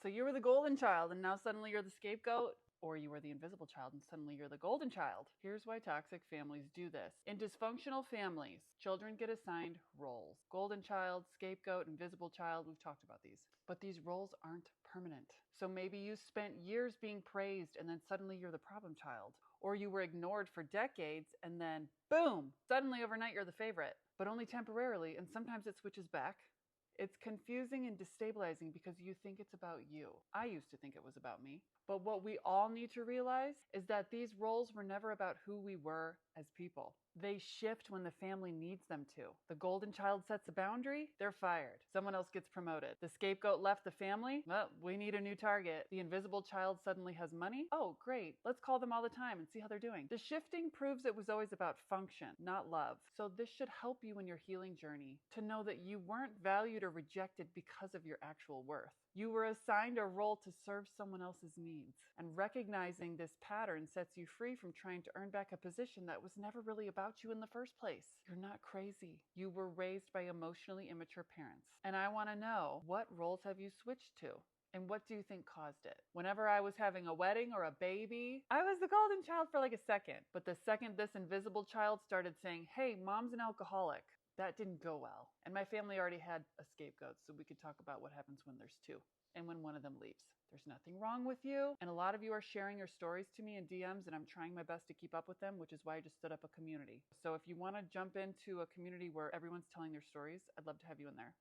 So you were the golden child and now suddenly you're the scapegoat? Or you were the invisible child and suddenly you're the golden child. Here's why toxic families do this. In dysfunctional families, children get assigned roles. Golden child, scapegoat, invisible child, we've talked about these. But these roles aren't permanent. So maybe you spent years being praised and then suddenly you're the problem child. Or you were ignored for decades and then boom, suddenly overnight you're the favorite. But only temporarily, and sometimes it switches back. It's confusing and destabilizing because you think it's about you. I used to think it was about me. But what we all need to realize is that these roles were never about who we were as people. They shift when the family needs them to. The golden child sets a boundary, they're fired. Someone else gets promoted. The scapegoat left the family, well, we need a new target. The invisible child suddenly has money, oh great, let's call them all the time and see how they're doing. The shifting proves it was always about function, not love. So this should help you in your healing journey to know that you weren't valued or rejected because of your actual worth. You were assigned a role to serve someone else's needs. And recognizing this pattern sets you free from trying to earn back a position that was never really about you in the first place. You're not crazy. You were raised by emotionally immature parents. And I want to know, what roles have you switched to? And what do you think caused it? Whenever I was having a wedding or a baby, I was the golden child for like a second. But the second this invisible child started saying, hey, mom's an alcoholic, that didn't go well. And my family already had a scapegoat, so we could talk about what happens when there's two and when one of them leaves. There's nothing wrong with you. And a lot of you are sharing your stories to me in DMs, and I'm trying my best to keep up with them, which is why I just stood up a community. So if you want to jump into a community where everyone's telling their stories, I'd love to have you in there.